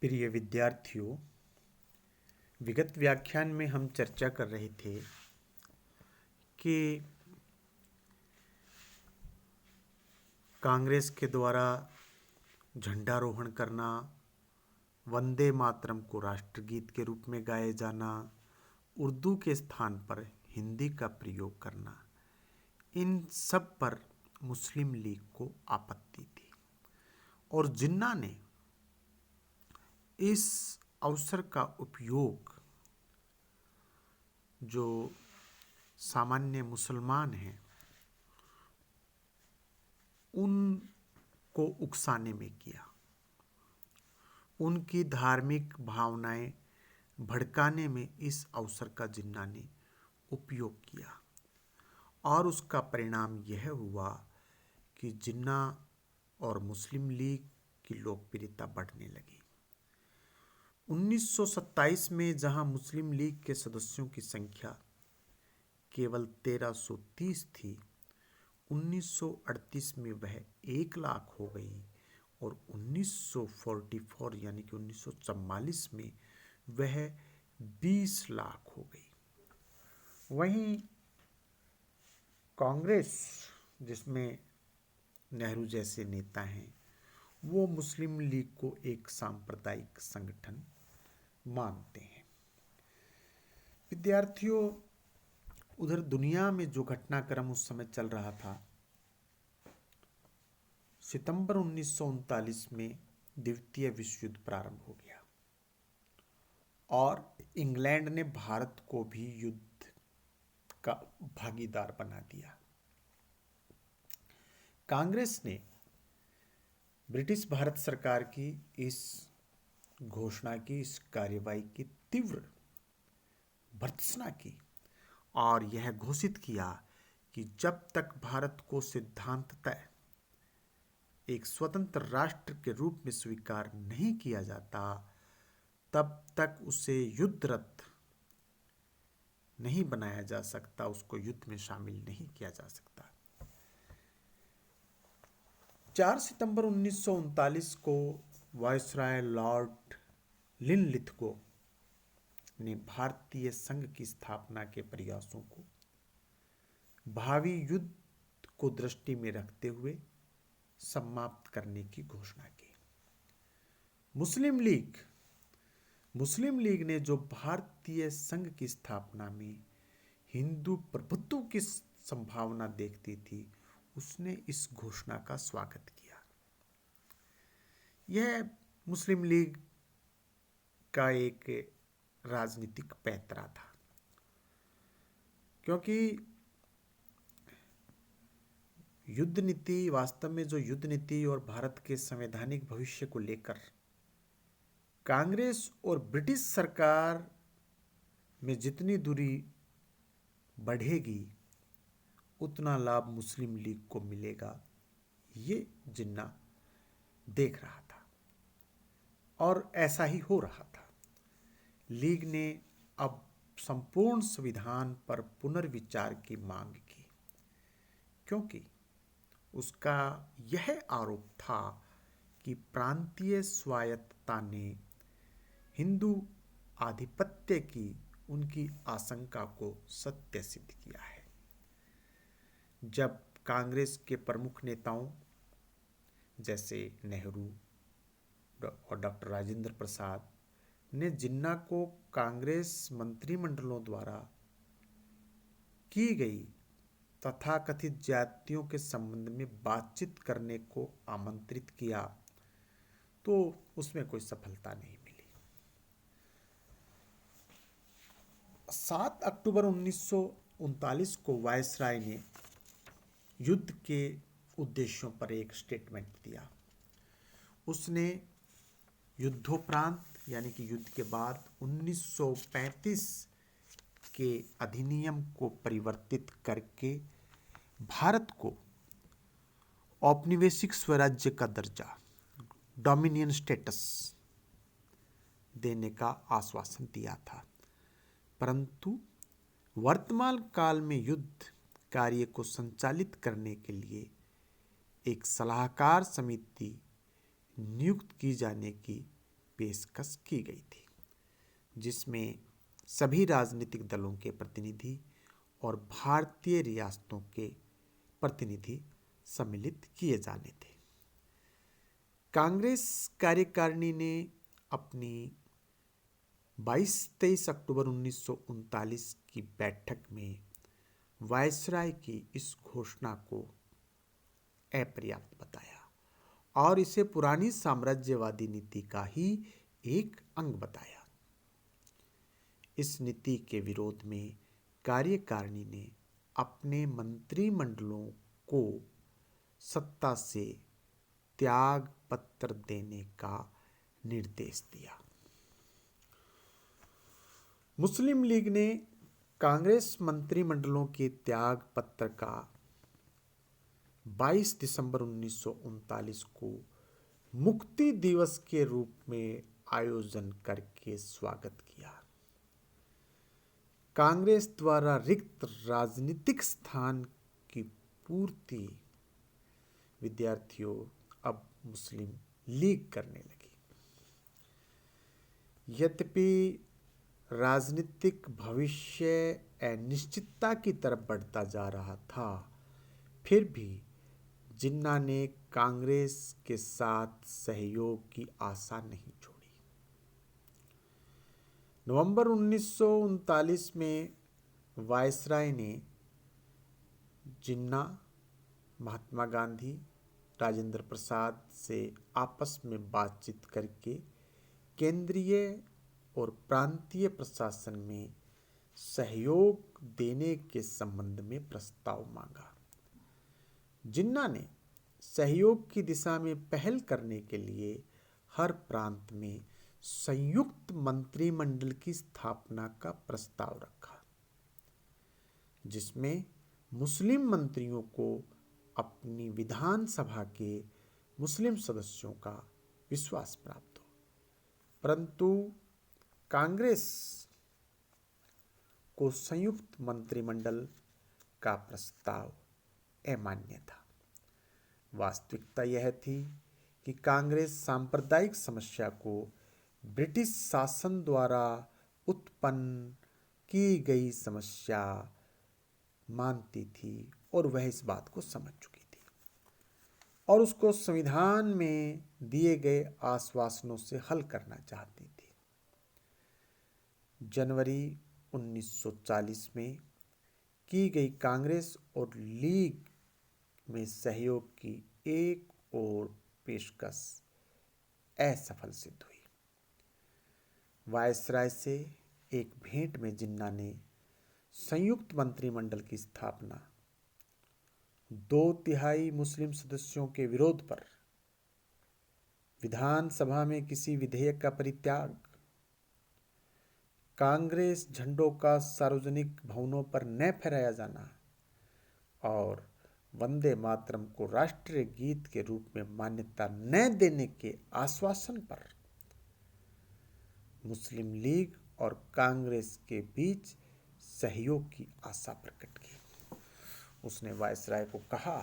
प्रिय विद्यार्थियों, विगत व्याख्यान में हम चर्चा कर रहे थे कि कांग्रेस के द्वारा झंडारोहण करना, वंदे मातरम को राष्ट्रगीत के रूप में गाए जाना, उर्दू के स्थान पर हिंदी का प्रयोग करना, इन सब पर मुस्लिम लीग को आपत्ति थी और जिन्ना ने इस अवसर का उपयोग जो सामान्य मुसलमान हैं उनको उकसाने में किया, उनकी धार्मिक भावनाएं भड़काने में इस अवसर का जिन्ना ने उपयोग किया और उसका परिणाम यह हुआ कि जिन्ना और मुस्लिम लीग की लोकप्रियता बढ़ने लगी। 1927 में जहां मुस्लिम लीग के सदस्यों की संख्या केवल 1330 थी, 1938 में वह 1 लाख हो गई और 1944 यानी कि 1944 में वह 20 लाख हो गई। वहीं कांग्रेस, जिसमें नेहरू जैसे नेता हैं, वो मुस्लिम लीग को एक सांप्रदायिक संगठन मानते हैं। विद्यार्थियों, उधर दुनिया में जो घटनाक्रम उस समय चल रहा था, सितंबर 1939 में द्वितीय विश्व युद्ध प्रारंभ हो गया और इंग्लैंड ने भारत को भी युद्ध का भागीदार बना दिया। कांग्रेस ने ब्रिटिश भारत सरकार की इस घोषणा की, इस कार्यवाही की तीव्र भर्त्सना की और यह घोषित किया कि जब तक भारत को सिद्धांततः एक स्वतंत्र राष्ट्र के रूप में स्वीकार नहीं किया जाता, तब तक उसे युद्धरत नहीं बनाया जा सकता, उसको युद्ध में शामिल नहीं किया जा सकता। 4 सितंबर 1939 को वायसराय लॉर्ड लिनलिथगो ने भारतीय संघ की स्थापना के प्रयासों को भावी युद्ध को दृष्टि में रखते हुए समाप्त करने की घोषणा की। मुस्लिम लीग ने जो भारतीय संघ की स्थापना में हिंदू प्रभुत्व की संभावना देखती थी, उसने इस घोषणा का स्वागत किया। यह मुस्लिम लीग का एक राजनीतिक पैंतरा था, क्योंकि युद्ध नीति, वास्तव में जो युद्ध नीति और भारत के संवैधानिक भविष्य को लेकर कांग्रेस और ब्रिटिश सरकार में जितनी दूरी बढ़ेगी, उतना लाभ मुस्लिम लीग को मिलेगा, ये जिन्ना देख रहा था और ऐसा ही हो रहा था। लीग ने अब संपूर्ण संविधान पर पुनर्विचार की मांग की, क्योंकि उसका यह आरोप था कि प्रांतीय स्वायत्तता ने हिंदू आधिपत्य की उनकी आशंका को सत्य सिद्ध किया है। जब कांग्रेस के प्रमुख नेताओं जैसे नेहरू और डॉक्टर राजेंद्र प्रसाद ने जिन्ना को कांग्रेस मंत्रिमंडलों द्वारा की गई तथाकथित ज्यादतियों के संबंध में बातचीत करने को आमंत्रित किया, तो उसमें कोई सफलता नहीं मिली। 7 अक्टूबर 1939 को वायसराय ने युद्ध के उद्देश्यों पर एक स्टेटमेंट दिया। उसने युद्धोपरांत यानी कि युद्ध के बाद 1935 के अधिनियम को परिवर्तित करके भारत को औपनिवेशिक स्वराज्य का दर्जा, डोमिनियन स्टेटस देने का आश्वासन दिया था, परंतु वर्तमान काल में युद्ध कार्य को संचालित करने के लिए एक सलाहकार समिति नियुक्त की जाने की पेशकश की गई थी, जिसमें सभी राजनीतिक दलों के प्रतिनिधि और भारतीय रियासतों के प्रतिनिधि सम्मिलित किए जाने थे। कांग्रेस कार्यकारिणी ने अपनी 22-23 अक्टूबर 1939 की बैठक में वायसराय की इस घोषणा को अपर्याप्त बताया और इसे पुरानी साम्राज्यवादी नीति का ही एक अंग बताया। इस नीति के विरोध में कार्यकारिणी ने अपने मंत्रिमंडलों को सत्ता से त्याग पत्र देने का निर्देश दिया। मुस्लिम लीग ने कांग्रेस मंत्रिमंडलों के त्याग पत्र का 22 दिसंबर 1939 को मुक्ति दिवस के रूप में आयोजन करके स्वागत किया। कांग्रेस द्वारा रिक्त राजनीतिक स्थान की पूर्ति विद्यार्थियों अब मुस्लिम लीग करने लगी। यद्यपि राजनीतिक भविष्य अनिश्चितता की तरफ बढ़ता जा रहा था, फिर भी जिन्ना ने कांग्रेस के साथ सहयोग की आशा नहीं छोड़ी। नवंबर 1939 में वायसराय ने जिन्ना, महात्मा गांधी, राजेंद्र प्रसाद से आपस में बातचीत करके केंद्रीय और प्रांतीय प्रशासन में सहयोग देने के संबंध में प्रस्ताव मांगा। जिन्ना ने सहयोग की दिशा में पहल करने के लिए हर प्रांत में संयुक्त मंत्रिमंडल की स्थापना का प्रस्ताव रखा, जिसमें मुस्लिम मंत्रियों को अपनी विधानसभा के मुस्लिम सदस्यों का विश्वास प्राप्त हो। परंतु कांग्रेस को संयुक्त मंत्रिमंडल का प्रस्ताव अमान्य था। वास्तविकता यह थी कि कांग्रेस सांप्रदायिक समस्या को ब्रिटिश शासन द्वारा उत्पन्न की गई समस्या मानती थी और वह इस बात को समझ चुकी थी और उसको संविधान में दिए गए आश्वासनों से हल करना चाहती थी। जनवरी 1940 में की गई कांग्रेस और लीग में सहयोग की एक और पेशकश असफल सिद्ध हुई। वायसराय से एक भेंट में जिन्ना ने संयुक्त मंत्रिमंडल की स्थापना 2/3 मुस्लिम सदस्यों के विरोध पर, विधानसभा में किसी विधेयक का परित्याग, कांग्रेस झंडों का सार्वजनिक भवनों पर न फहराया जाना और वंदे मातरम को राष्ट्रीय गीत के रूप में मान्यता न देने के आश्वासन पर मुस्लिम लीग और कांग्रेस के बीच सहयोग की आशा प्रकट की। उसने वायसराय को कहा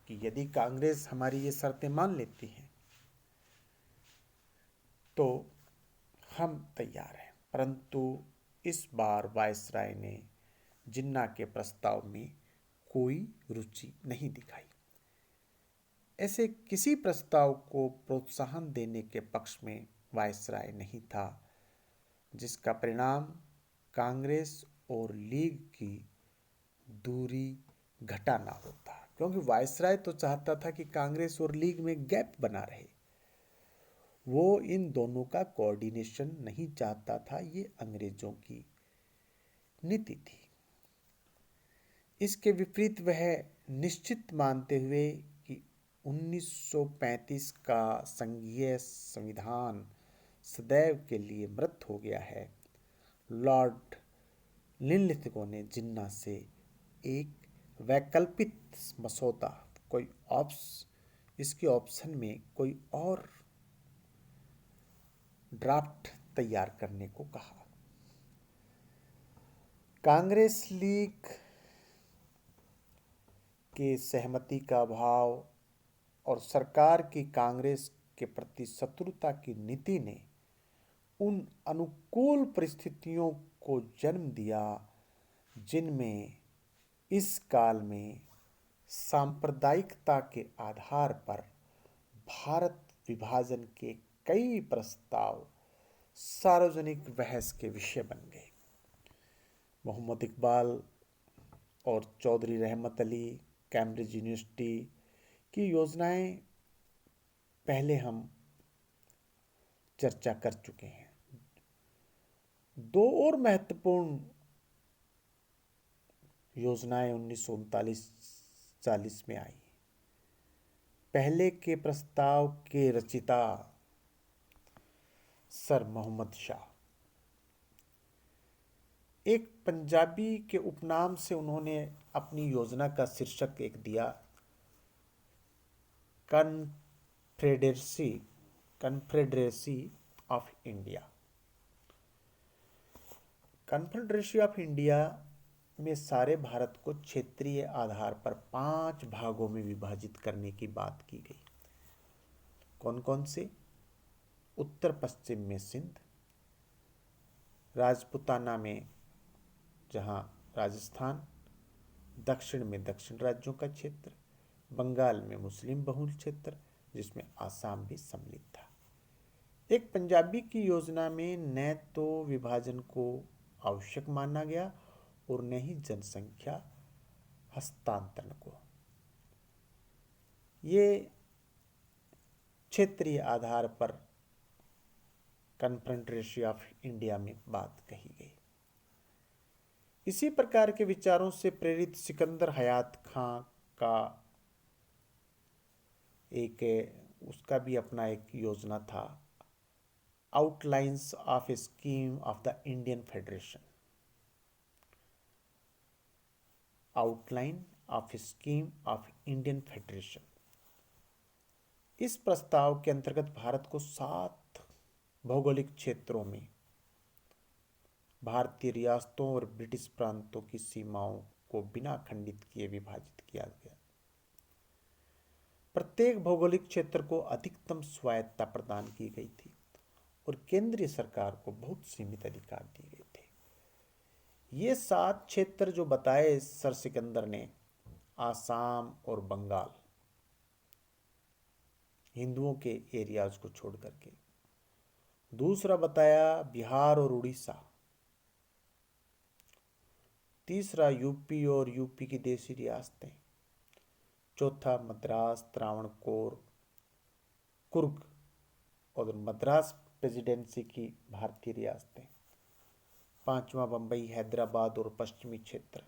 कि यदि कांग्रेस हमारी ये शर्तें मान लेती है तो हम तैयार हैं। परंतु इस बार वायसराय ने जिन्ना के प्रस्ताव में कोई रुचि नहीं दिखाई। ऐसे किसी प्रस्ताव को प्रोत्साहन देने के पक्ष में वायसराय नहीं था, जिसका परिणाम कांग्रेस और लीग की दूरी घटाना होता, क्योंकि वायसराय तो चाहता था कि कांग्रेस और लीग में गैप बना रहे। वो इन दोनों का कोऑर्डिनेशन नहीं चाहता था। ये अंग्रेजों की नीति थी। इसके विपरीत वह निश्चित मानते हुए कि 1935 का संघीय संविधान सदैव के लिए मृत हो गया है, लॉर्ड लिनलिथगो ने जिन्ना से एक वैकल्पिक मसौदा, इसके ऑप्शन में कोई और ड्राफ्ट तैयार करने को कहा। कांग्रेस लीग के सहमति का अभाव और सरकार की कांग्रेस के प्रति शत्रुता की नीति ने उन अनुकूल परिस्थितियों को जन्म दिया जिनमें इस काल में सांप्रदायिकता के आधार पर भारत विभाजन के कई प्रस्ताव सार्वजनिक बहस के विषय बन गए। मोहम्मद इकबाल और चौधरी रहमत अली, कैम्ब्रिज यूनिवर्सिटी की योजनाएं पहले हम चर्चा कर चुके हैं। दो और महत्वपूर्ण योजनाएं 1939-40 में आई। पहले के प्रस्ताव के रचिता सर मोहम्मद शाह, एक पंजाबी के उपनाम से उन्होंने अपनी योजना का शीर्षक एक दिया, confederacy of India. Confederacy of India में सारे भारत को क्षेत्रीय आधार पर 5 भागों में विभाजित करने की बात की गई। कौन कौन से? उत्तर पश्चिम में सिंध, राजपूताना में जहां राजस्थान, दक्षिण में दक्षिण राज्यों का क्षेत्र, बंगाल में मुस्लिम बहुल क्षेत्र जिसमें आसाम भी सम्मिलित था। एक पंजाबी की योजना में न तो विभाजन को आवश्यक माना गया और न ही जनसंख्या हस्तांतरण को। ये क्षेत्रीय आधार पर कन्फेडरेसी ऑफ इंडिया में बात कही गई। इसी प्रकार के विचारों से प्रेरित सिकंदर हयात खां का उसका भी अपना एक योजना था, outlines of A scheme of the Indian federation. Outline of A scheme of Indian federation. इस प्रस्ताव के अंतर्गत भारत को 7 भौगोलिक क्षेत्रों में भारतीय रियासतों और ब्रिटिश प्रांतों की सीमाओं को बिना खंडित किए विभाजित किया गया। प्रत्येक भौगोलिक क्षेत्र को अधिकतम स्वायत्तता प्रदान की गई थी और केंद्रीय सरकार को बहुत सीमित अधिकार दिए गए थे। ये 7 क्षेत्र जो बताए सर सिकंदर ने, आसाम और बंगाल, हिंदुओं के एरियाज को छोड़ करके। दूसरा बताया बिहार और उड़ीसा। तीसरा यूपी और यूपी की देशी रियासतें। चौथा मद्रास, त्रावणकोर, कुर्ग और मद्रास प्रेसिडेंसी की भारतीय रियासतें। पांचवा बंबई, हैदराबाद और पश्चिमी क्षेत्र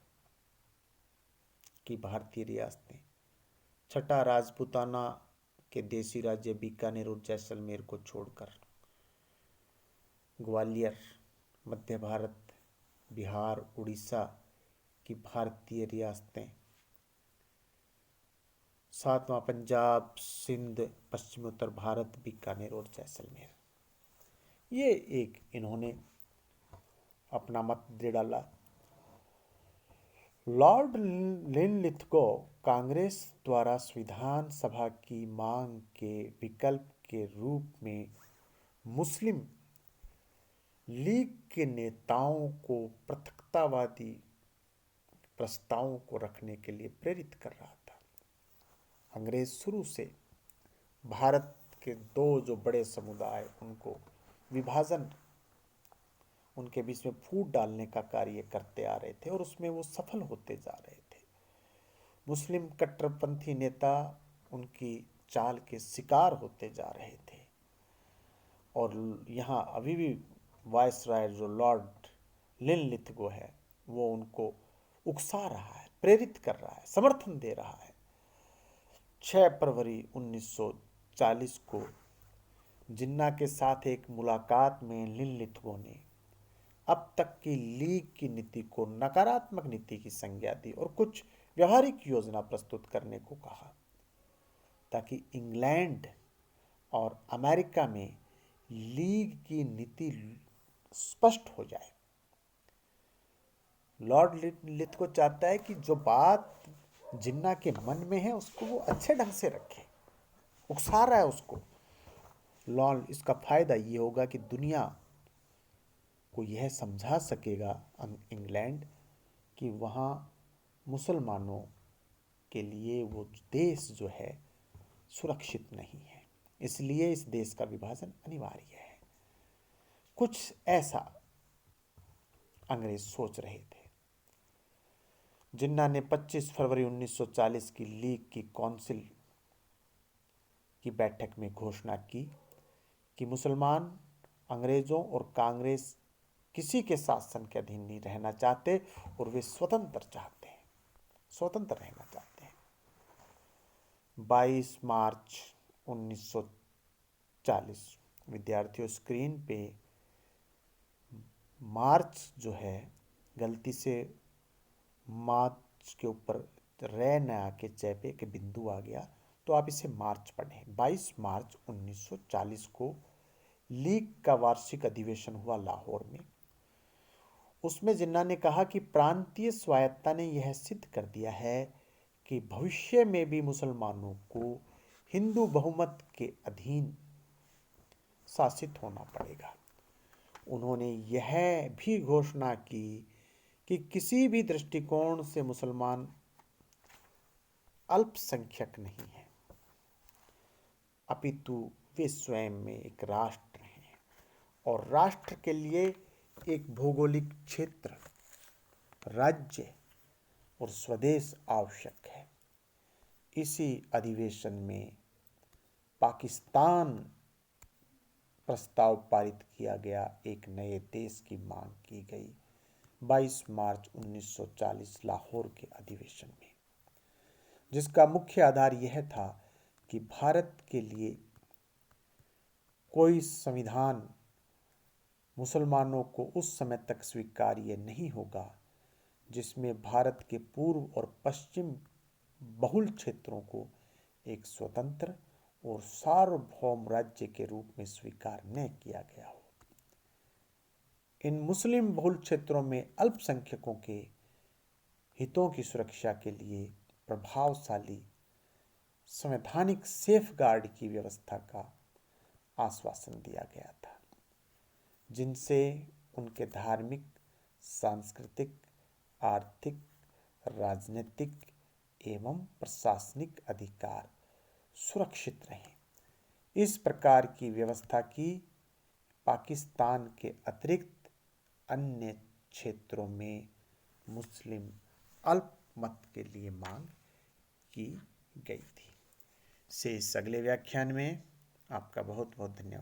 की भारतीय रियासतें। छठा राजपूताना के देशी राज्य बीकानेर और जैसलमेर को छोड़कर ग्वालियर, मध्य भारत, बिहार, उड़ीसा की भारतीय रियासतें। सातवां पंजाब, सिंध, पश्चिमी उत्तर भारत, बीकानेर और जैसलमेर। ये एक इन्होंने अपना मत दे डाला। लॉर्ड लिनलिथगो कांग्रेस द्वारा संविधान सभा की मांग के विकल्प के रूप में मुस्लिम लीग के नेताओं को पृथकतावादी प्रस्तावों को रखने के लिए प्रेरित कर रहा था। अंग्रेज शुरू से भारत के 2 जो बड़े समुदाय, उनको विभाजन, उनके बीच में फूट डालने का कार्य करते आ रहे थे और उसमें वो सफल होते जा रहे थे। मुस्लिम कट्टरपंथी नेता उनकी चाल के शिकार होते जा रहे थे और यहाँ अभी भी वायसराय जो लॉर्ड लिनलिथगो है वो उनको उकसा रहा है, प्रेरित कर रहा है, समर्थन दे रहा है। 6 फरवरी 1940 को जिन्ना के साथ एक मुलाकात में लिनलिथगो ने अब तक की लीग की नीति को नकारात्मक नीति की संज्ञा दी और कुछ व्यवहारिक योजना प्रस्तुत करने को कहा ताकि इंग्लैंड और अमेरिका में लीग की नीति स्पष्ट हो जाए। लॉर्ड लिनलिथगो चाहता है कि जो बात जिन्ना के मन में है उसको वो अच्छे ढंग से रखे, उकसा रहा है उसको। लॉर्ड, इसका फायदा ये होगा कि दुनिया को यह समझा सकेगा इंग्लैंड कि वहाँ मुसलमानों के लिए वो देश जो है सुरक्षित नहीं है, इसलिए इस देश का विभाजन अनिवार्य है। कुछ ऐसा अंग्रेज सोच रहे थे। जिन्ना ने 25 फरवरी 1940 की लीग की काउंसिल की बैठक में घोषणा की कि मुसलमान अंग्रेजों और कांग्रेस किसी के शासन के अधीन नहीं रहना चाहते और वे स्वतंत्र रहना चाहते हैं। 22 मार्च 1940 विद्यार्थियों, स्क्रीन पे मार्च जो है गलती से मार्च के ऊपर रे न आके चैपे के बिंदु आ गया, तो आप इसे मार्च पढ़ें। 22 मार्च 1940 को लीग का वार्षिक अधिवेशन हुआ लाहौर में। उसमें जिन्ना ने कहा कि प्रांतीय स्वायत्तता ने यह सिद्ध कर दिया है कि भविष्य में भी मुसलमानों को हिंदू बहुमत के अधीन शासित होना पड़ेगा। उन्होंने यह भी घोषणा की कि किसी भी दृष्टिकोण से मुसलमान अल्पसंख्यक नहीं है, अपितु वे स्वयं में एक राष्ट्र हैं और राष्ट्र के लिए एक भौगोलिक क्षेत्र, राज्य और स्वदेश आवश्यक है। इसी अधिवेशन में पाकिस्तान प्रस्ताव पारित किया गया, एक नए देश की मांग की गई 22 मार्च 1940 लाहौर के अधिवेशन में, जिसका मुख्य आधार यह था कि भारत के लिए कोई संविधान मुसलमानों को उस समय तक स्वीकार्य नहीं होगा जिसमें भारत के पूर्व और पश्चिम बहुल क्षेत्रों को एक स्वतंत्र और सार्वभौम राज्य के रूप में स्वीकार न किया गया हो। इन मुस्लिम बहुल क्षेत्रों में अल्पसंख्यकों के हितों की सुरक्षा के लिए प्रभावशाली संवैधानिक सेफगार्ड की व्यवस्था का आश्वासन दिया गया था, जिनसे उनके धार्मिक, सांस्कृतिक, आर्थिक, राजनीतिक एवं प्रशासनिक अधिकार सुरक्षित रहे। इस प्रकार की व्यवस्था की पाकिस्तान के अतिरिक्त अन्य क्षेत्रों में मुस्लिम अल्पमत के लिए मांग की गई थी। से इस अगले व्याख्यान में आपका बहुत बहुत धन्यवाद।